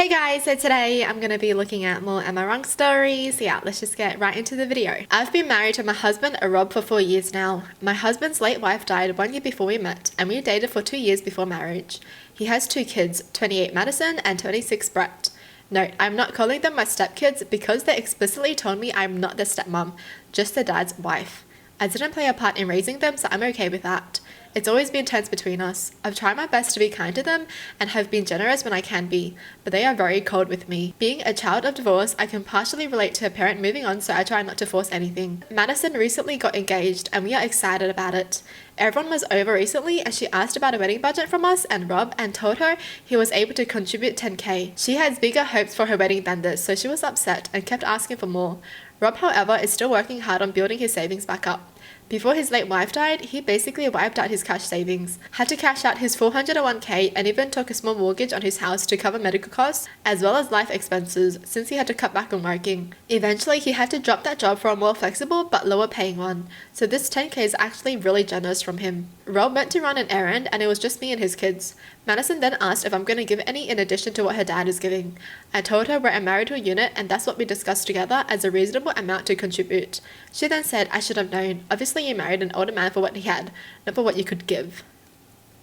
Hey guys, so today I'm going to be looking at more Am I Wrong stories. Yeah, let's just get right into the video. I've been married to my husband, Rob, for 4 years now. My husband's late wife died 1 year before we met, and we dated for 2 years before marriage. He has 2 kids, 28 Madison and 26 Brett. Note, I'm not calling them my stepkids because they explicitly told me I'm not their stepmom, just their dad's wife. I didn't play a part in raising them, so I'm okay with that. It's always been tense between us. I've tried my best to be kind to them and have been generous when I can be, but they are very cold with me. Being a child of divorce, I can partially relate to a parent moving on, so I try not to force anything. Madison recently got engaged and we are excited about it. Everyone was over recently and she asked about a wedding budget from us and Rob and told her he was able to contribute $10K. She has bigger hopes for her wedding than this, so she was upset and kept asking for more. Rob, however, is still working hard on building his savings back up. Before his late wife died, he basically wiped out his cash savings, had to cash out his $401K and even took a small mortgage on his house to cover medical costs as well as life expenses since he had to cut back on working. Eventually, he had to drop that job for a more flexible but lower paying one, so this $10K is actually really generous from him. Rob went to run an errand and it was just me and his kids. Madison then asked if I'm going to give any in addition to what her dad is giving. I told her we're a marital unit and that's what we discussed together as a reasonable amount to contribute. She then said I should have known. Obviously you married an older man for what he had, not for what you could give.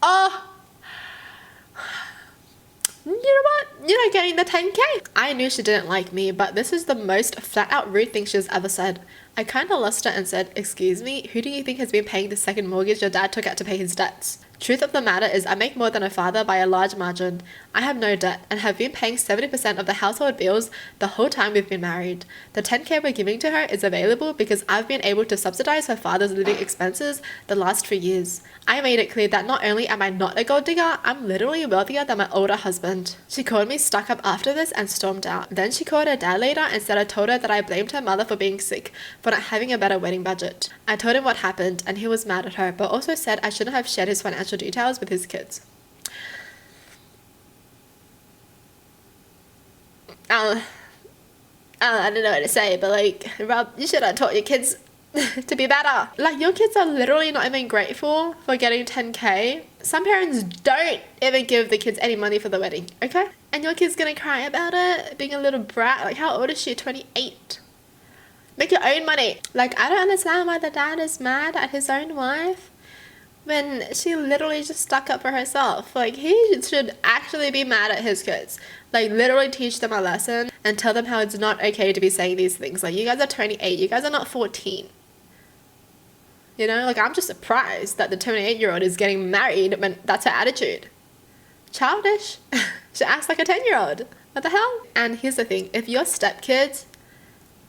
Oh! You know what? You're not getting the 10K. I knew she didn't like me, but this is the most flat out rude thing she's ever said. I kinda lost her and said, excuse me, who do you think has been paying the second mortgage your dad took out to pay his debts? Truth of the matter is I make more than a father by a large margin. I have no debt and have been paying 70% of the household bills the whole time we've been married. The 10K we're giving to her is available because I've been able to subsidize her father's living expenses the last 3 years. I made it clear that not only am I not a gold digger, I'm literally wealthier than my older husband. She called me stuck up after this and stormed out. Then she called her dad later and said I told her that I blamed her mother for being sick, for not having a better wedding budget. I told him what happened and he was mad at her, but also said I shouldn't have shared his financial details with his kids. I don't know what to say, but like, Rob, you should have taught your kids to be better. Like, your kids are literally not even grateful for getting 10K. Some parents don't even give the kids any money for the wedding, okay? And your kid's gonna cry about it, being a little brat. Like, how old is she? 28. Make your own money. Like, I don't understand why the dad is mad at his own wife when she literally just stuck up for herself. Like, he should actually be mad at his kids. Like, literally teach them a lesson and tell them how it's not okay to be saying these things. Like, you guys are 28, you guys are not 14. You know, like, I'm just surprised that the 28-year-old is getting married when that's her attitude. Childish. She acts like a 10-year-old. What the hell? And here's the thing, if your stepkids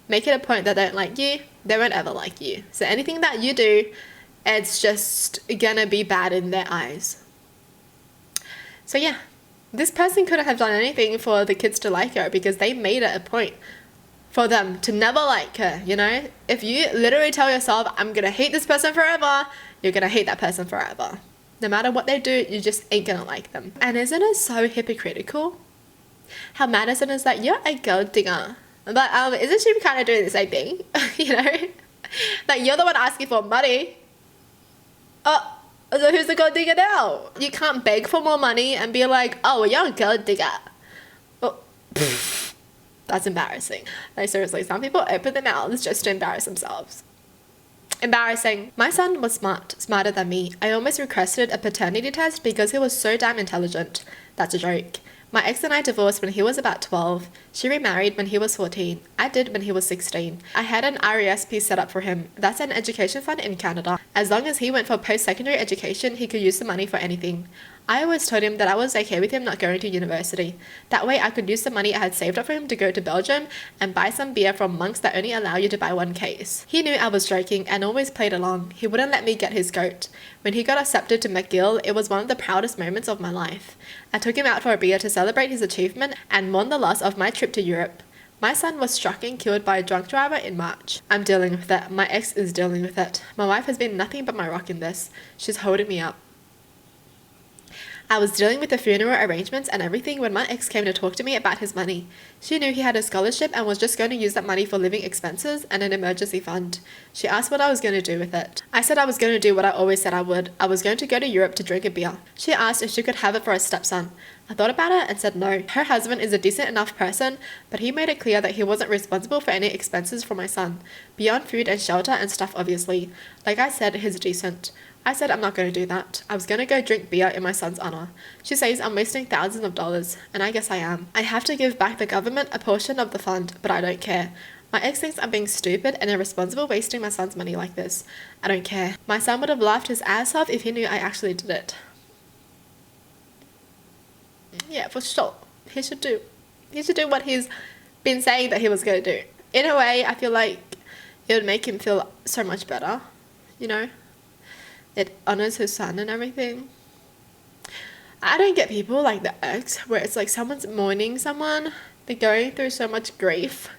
make it a point that they don't like you, they won't ever like you. So anything that you do, it's just gonna be bad in their eyes. So yeah, this person couldn't have done anything for the kids to like her because they made it a point for them to never like her, you know? If you literally tell yourself, I'm gonna hate this person forever, you're gonna hate that person forever. No matter what they do, you just ain't gonna like them. And isn't it so hypocritical? How Madison is like, you're a gold digger. But isn't she kind of doing the same thing? You know? Like, you're the one asking for money. Oh, so who's the gold digger now? You can't beg for more money and be like, oh, well, you're a gold digger. Well, that's embarrassing. Like, seriously, some people open their mouths just to embarrass themselves. Embarrassing. My son was smarter than me. I almost requested a paternity test because he was so damn intelligent. That's a joke. My ex and I divorced when he was about 12. She remarried when he was 14. I did when he was 16. I had an RESP set up for him. That's an education fund in Canada. As long as he went for post-secondary education, he could use the money for anything. I always told him that I was okay with him not going to university. That way I could use the money I had saved up for him to go to Belgium and buy some beer from monks that only allow you to buy 1 case. He knew I was joking and always played along. He wouldn't let me get his goat. When he got accepted to McGill, it was one of the proudest moments of my life. I took him out for a beer to celebrate his achievement and mourn the loss of my trip to Europe. My son was struck and killed by a drunk driver in March. I'm dealing with that. My ex is dealing with it. My wife has been nothing but my rock in this. She's holding me up. I was dealing with the funeral arrangements and everything when my ex came to talk to me about his money. She knew he had a scholarship and was just going to use that money for living expenses and an emergency fund. She asked what I was going to do with it. I said I was going to do what I always said I would. I was going to go to Europe to drink a beer. She asked if she could have it for a stepson. I thought about it and said no. Her husband is a decent enough person, but he made it clear that he wasn't responsible for any expenses for my son, beyond food and shelter and stuff obviously. Like I said, he's decent. I said I'm not going to do that. I was going to go drink beer in my son's honor. She says I'm wasting thousands of dollars, and I guess I am. I have to give back the government a portion of the fund, but I don't care. My ex thinks I'm being stupid and irresponsible wasting my son's money like this. I don't care. My son would have laughed his ass off if he knew I actually did it. Yeah, for sure. He should do what he's been saying that he was going to do. In a way, I feel like it would make him feel so much better, you know? It honors his son and everything. I don't get people like the ex, where it's like someone's mourning someone, they're going through so much grief,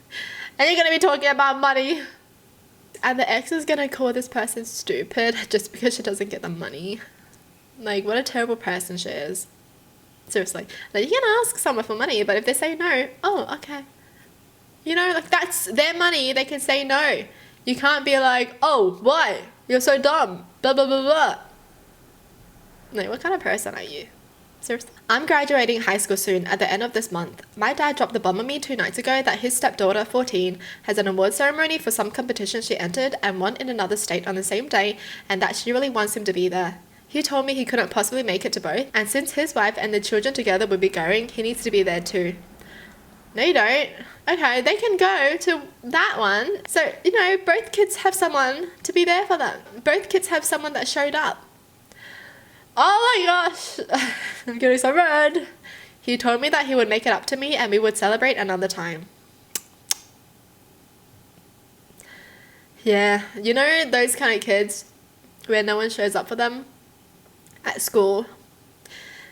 and you're going to be talking about money. And the ex is going to call this person stupid just because she doesn't get the money. Like, what a terrible person she is. Seriously. Like, you can ask someone for money, but if they say no, oh, okay. You know, like, that's their money, they can say no. You can't be like, oh, why? You're so dumb. Blah, blah, blah, blah. Like, what kind of person are you? Seriously. I'm graduating high school soon at the end of this month. My dad dropped the bomb on me 2 nights ago that his stepdaughter, 14, has an award ceremony for some competition she entered and won in another state on the same day, and that she really wants him to be there. He told me he couldn't possibly make it to both, and since his wife and the children together would be going, he needs to be there too. No, you don't. Okay, they can go to that one. So, you know, both kids have someone to be there for them. Both kids have someone that showed up. Oh my gosh. I'm getting so red. He told me that he would make it up to me and we would celebrate another time. Yeah, you know those kind of kids where no one shows up for them at school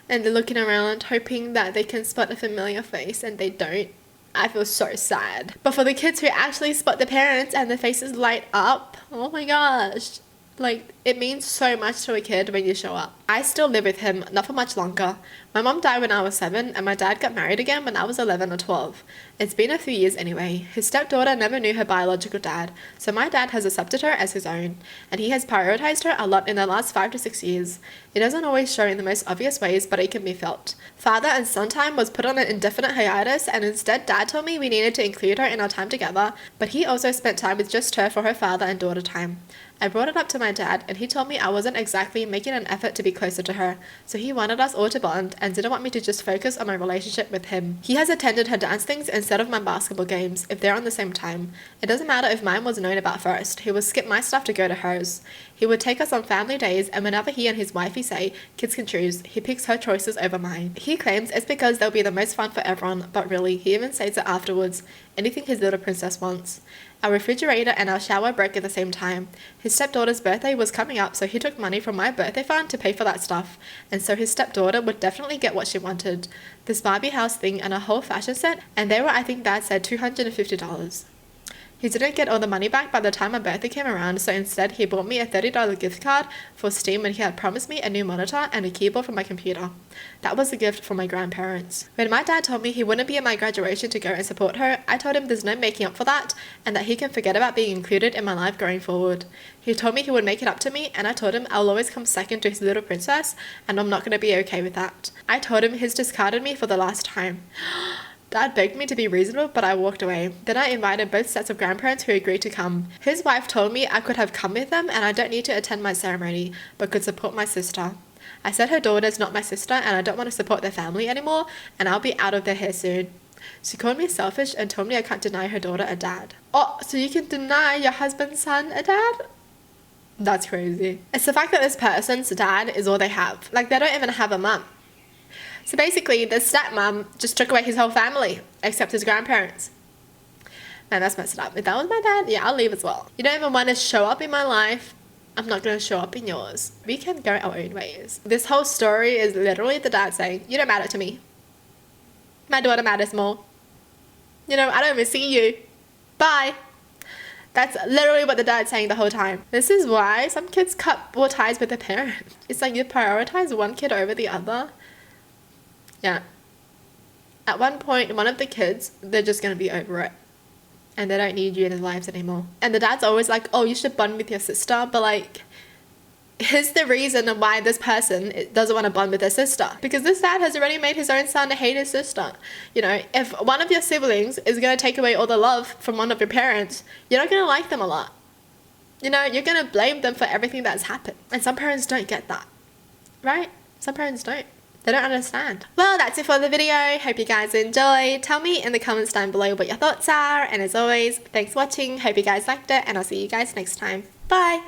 and they're looking around hoping that they can spot a familiar face and they don't. I feel so sad. But for the kids who actually spot the parents and their faces light up, oh my gosh. Like, it means so much to a kid when you show up. I still live with him, not for much longer. My mom died when I was 7 and my dad got married again when I was 11 or 12. It's been a few years anyway. His stepdaughter never knew her biological dad, so my dad has accepted her as his own, and he has prioritized her a lot in the last 5 to 6 years. It doesn't always show in the most obvious ways, but it can be felt. Father and son time was put on an indefinite hiatus, and instead dad told me we needed to include her in our time together, but he also spent time with just her for her father and daughter time. I brought it up to my dad, and he told me I wasn't exactly making an effort to be closer to her, so he wanted us all to bond and didn't want me to just focus on my relationship with him. He has attended her dance things instead of my basketball games, if they're on the same time. It doesn't matter if mine was known about first, he would skip my stuff to go to hers. He would take us on family days, and whenever he and his wifey say, kids can choose, he picks her choices over mine. He claims it's because they'll be the most fun for everyone, but really, he even says it afterwards, anything his little princess wants. Our refrigerator and our shower broke at the same time. His stepdaughter's birthday was coming up, so he took money from my birthday fund to pay for that stuff, and so his stepdaughter would definitely get what she wanted. This Barbie house thing and a whole fashion set, and they were, I think Dad said, $250. He didn't get all the money back by the time my birthday came around, so instead he bought me a $30 gift card for Steam when he had promised me a new monitor and a keyboard for my computer. That was a gift for my grandparents. When my dad told me he wouldn't be at my graduation to go and support her, I told him there's no making up for that and that he can forget about being included in my life going forward. He told me he would make it up to me, and I told him I'll always come second to his little princess and I'm not going to be okay with that. I told him he's discarded me for the last time. Dad begged me to be reasonable, but I walked away. Then I invited both sets of grandparents who agreed to come. His wife told me I could have come with them and I don't need to attend my ceremony, but could support my sister. I said her daughter's not my sister and I don't want to support their family anymore, and I'll be out of their hair soon. She called me selfish and told me I can't deny her daughter a dad. Oh, so you can deny your husband's son a dad? That's crazy. It's the fact that this person's dad is all they have. Like, they don't even have a mum. So basically, the stepmom just took away his whole family, except his grandparents. Man, that's messed up. If that was my dad, yeah, I'll leave as well. You don't even want to show up in my life, I'm not going to show up in yours. We can go our own ways. This whole story is literally the dad saying, you don't matter to me. My daughter matters more. You know, I don't even see you. Bye. That's literally what the dad's saying the whole time. This is why some kids cut all ties with their parents. It's like you prioritize one kid over the other. Yeah. At one point, one of the kids, they're just going to be over it. And they don't need you in their lives anymore. And the dad's always like, oh, you should bond with your sister. But like, here's the reason why this person doesn't want to bond with their sister. Because this dad has already made his own son hate his sister. You know, if one of your siblings is going to take away all the love from one of your parents, you're not going to like them a lot. You know, you're going to blame them for everything that's happened. And some parents don't get that. Right? Some parents don't. They don't understand. Well, that's it for the video. Hope you guys enjoyed. Tell me in the comments down below what your thoughts are. And as always, thanks for watching. Hope you guys liked it. And I'll see you guys next time. Bye.